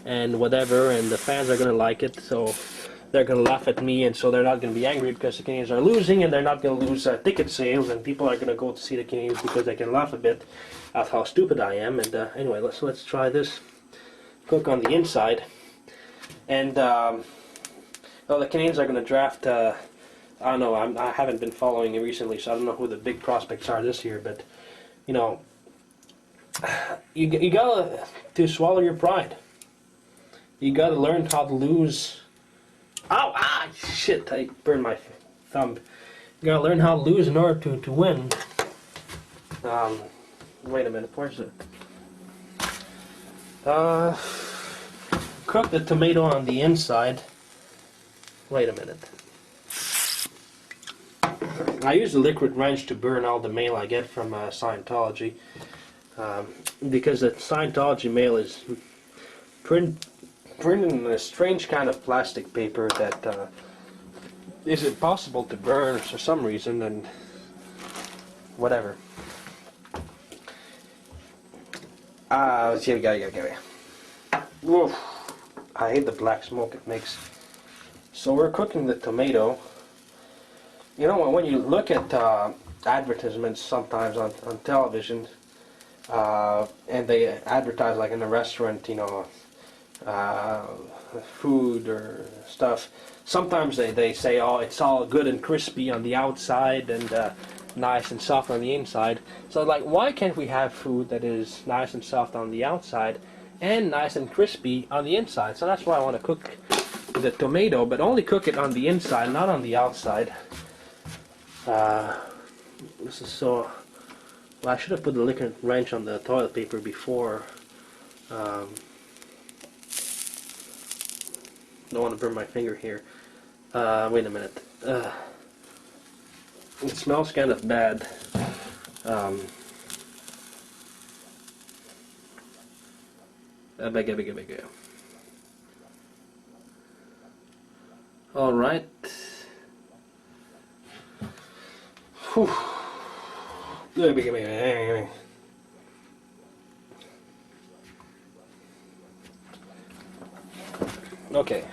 and whatever, and the fans are going to like it, so they're going to laugh at me, and so they're not going to be angry because the Canadians are losing, and they're not going to lose ticket sales, and people are going to go to see the Canadians because they can laugh a bit at how stupid I am. And anyway, let's try this. Cook on the inside, and well, the Canadians are going to draft. I don't know. I haven't been following it recently, so I don't know who the big prospects are this year. But you know, you gotta to swallow your pride. You gotta learn how to lose. Ow! Ah! Shit! I burned my thumb. You gotta learn how to lose in order to win. Wait a minute. Where's it? Cook the tomato on the inside. Wait a minute. I use the liquid wrench to burn all the mail I get from Scientology, because the Scientology mail is printed in a strange kind of plastic paper that is impossible to burn for some reason, and whatever. Whoa. I hate the black smoke it makes. So we're cooking the tomato. You know, when you look at advertisements sometimes on television, and they advertise like in a restaurant, you know, food or stuff, sometimes they say, oh, it's all good and crispy on the outside and nice and soft on the inside. So like, why can't we have food that is nice and soft on the outside and nice and crispy on the inside? So that's why I want to cook the tomato, but only cook it on the inside, not on the outside. This is so... Well, I should have put the liquid wrench on the toilet paper before. Don't want to burn my finger here. Wait a minute. It smells kind of bad. All right. Whew. Okay.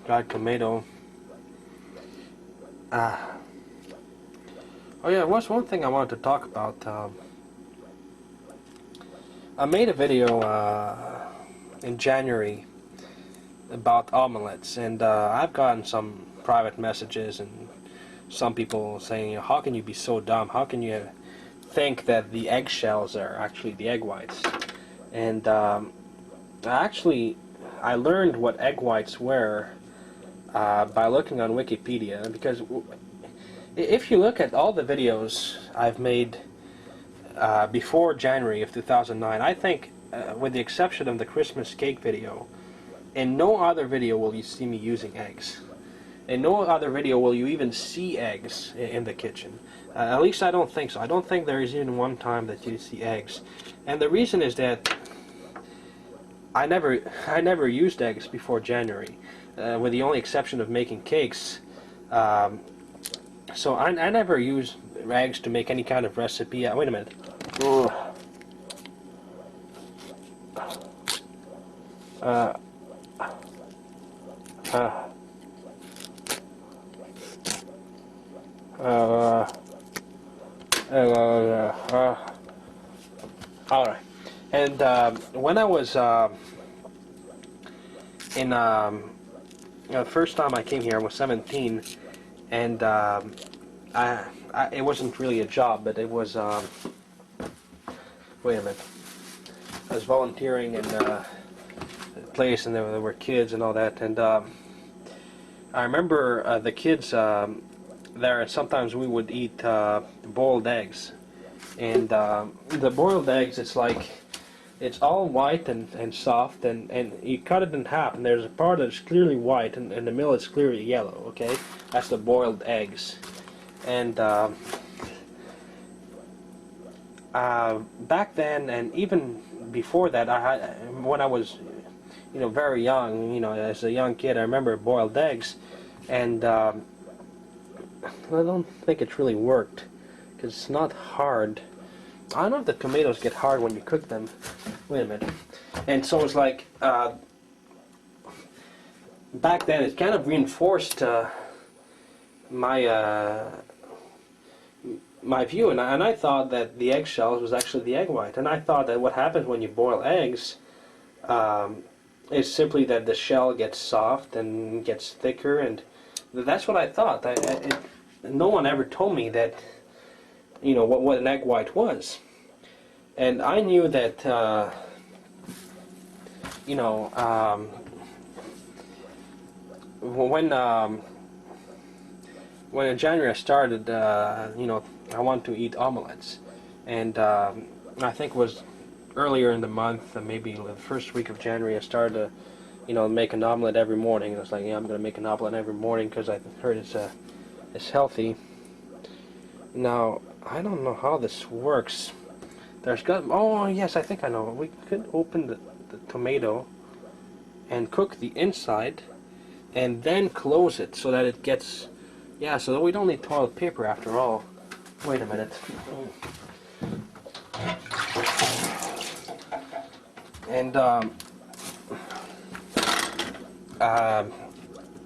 Dried tomato. Oh yeah, what's one thing I wanted to talk about? I made a video in January about omelets, and I've gotten some private messages and some people saying, you know, how can you be so dumb? How can you think that the eggshells are actually the egg whites? And actually, I learned what egg whites were by looking on Wikipedia, because if you look at all the videos I've made before January of 2009, I think, with the exception of the Christmas cake video, in no other video will you see me using eggs. In no other video will you even see eggs in the kitchen. At least I don't think so. I don't think there is even one time that you see eggs. And the reason is that I never used eggs before January, with the only exception of making cakes. So I never used eggs to make any kind of recipe. Wait a minute. Alright. And when I was in the first time I came here, I was 17, and it wasn't really a job, but it was wait a minute. I was volunteering in a place, and there were kids and all that, and I remember the kids there, and sometimes we would eat boiled eggs, and the boiled eggs, it's like, it's all white and soft, and you cut it in half, and there's a part that's clearly white, and the middle is clearly yellow, okay? That's the boiled eggs. And back then, and even before that, when I was, you know, very young, you know, as a young kid, I remember boiled eggs, and I don't think it really worked, because it's not hard I don't know if the tomatoes get hard when you cook them. Wait a minute. And so it's like, back then it kind of reinforced my my view, and I thought that the eggshells was actually the egg white, and I thought that what happens when you boil eggs is simply that the shell gets soft and gets thicker, and that's what I thought. No one ever told me that, you know, what an egg white was. And I knew that, you know, when in January I started, you know, I wanted to eat omelets, and I think it was earlier in the month, maybe the first week of January, I started to, you know, make an omelet every morning. And I was like, yeah, I'm going to make an omelet every morning because I heard it's healthy. Now, I don't know how this works. There's got, oh yes, I think I know. We could open the tomato and cook the inside and then close it so that it gets, yeah, so that we don't need toilet paper after all. Wait a minute. And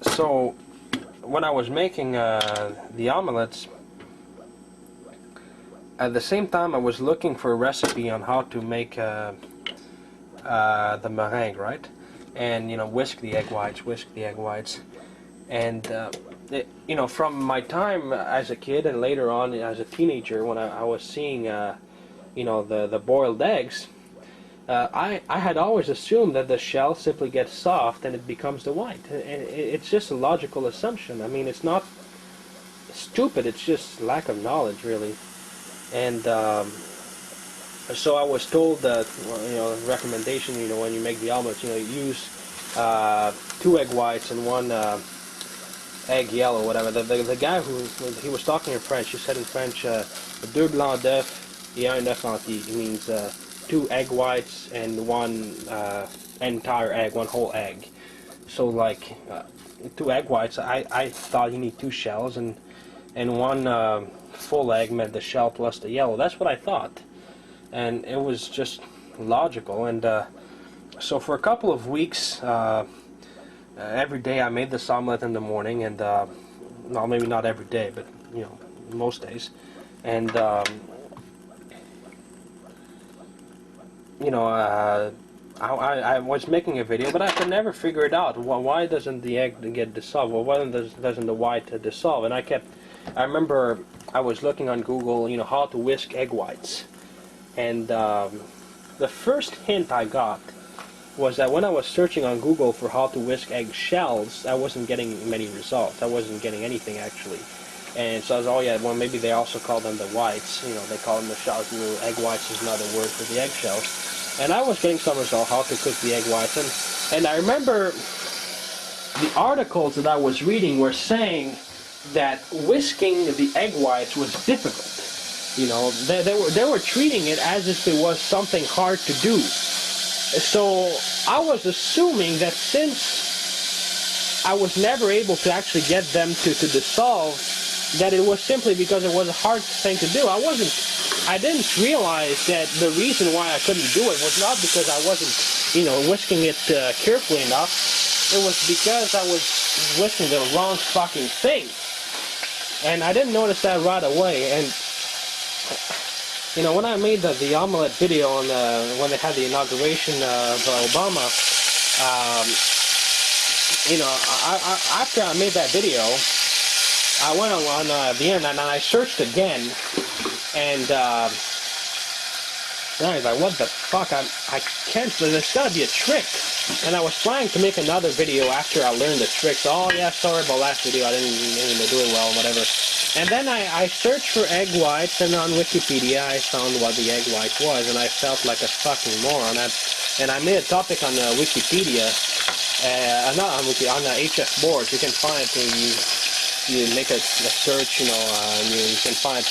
so when I was making the omelets, at the same time I was looking for a recipe on how to make the meringue, right? And, you know, whisk the egg whites. And you know, from my time as a kid and later on as a teenager, when I was seeing you know, the boiled eggs, I had always assumed that the shell simply gets soft and it becomes the white. It's just a logical assumption. I mean, it's not stupid, it's just lack of knowledge, really. And so I was told that, you know, recommendation, you know, when you make the omelets, you know, use 2 egg whites and 1 egg yellow, whatever. The guy he was talking in French, he said in French, 2 blancs d'œufs et un œuf entier. It means 2 egg whites and 1 entire egg, 1 whole egg. So like 2 egg whites, I thought you need 2 shells, and 1 full egg meant the shell plus the yellow. That's what I thought, and it was just logical. And so for a couple of weeks, every day I made this omelet in the morning, and well, maybe not every day, but, you know, most days. And you know, I was making a video, but I could never figure it out. Why doesn't the egg get dissolved? Well, why doesn't the white dissolve? And I remember I was looking on Google, you know, how to whisk egg whites, and the first hint I got was that when I was searching on Google for how to whisk egg shells, I wasn't getting many results. I wasn't getting anything, actually. And so I was, oh yeah, well, maybe they also call them the whites. You know, they call them the shells. You know, egg whites is another word for the egg shells. And I was getting some results how to cook the egg whites. And I remember the articles that I was reading were saying that whisking the egg whites was difficult. You know, they were treating it as if it was something hard to do. So I was assuming that since I was never able to actually get them to dissolve, that it was simply because it was a hard thing to do. I didn't realize that the reason why I couldn't do it was not because I wasn't, you know, whisking it carefully enough. It was because I was whisking the wrong fucking thing. And I didn't notice that right away. And you know, when I made the omelet video on when they had the inauguration of Obama, you know, after I made that video, I went on the internet and I searched again, and I was like, what the fuck? I can't. There's gotta be a trick. And I was planning to make another video after I learned the tricks. Oh yeah, sorry about last video. I didn't do it well, whatever. And then I searched for egg whites, and on Wikipedia I found what the egg white was, and I felt like a fucking moron. And I made a topic on Wikipedia, not on Wikipedia, on the HF boards. You can find it when you make a search, you know, and you can find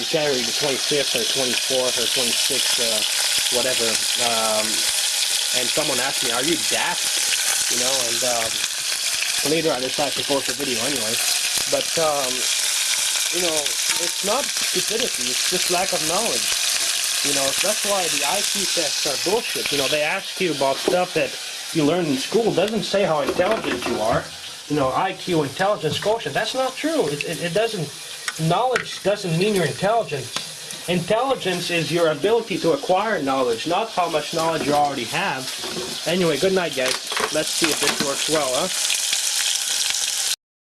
January the 25th or 24th or 26th, whatever. And someone asked me, "Are you daft?" You know, and later I decided to post a video anyway. But, you know, it's not stupidity, it's just lack of knowledge. You know, that's why the IQ tests are bullshit. You know, they ask you about stuff that you learn in school. It doesn't say how intelligent you are. You know, IQ, intelligence quotient. That's not true. It doesn't, knowledge doesn't mean your intelligence. Intelligence is your ability to acquire knowledge, not how much knowledge you already have. Anyway, good night, guys. Let's see if this works well, huh?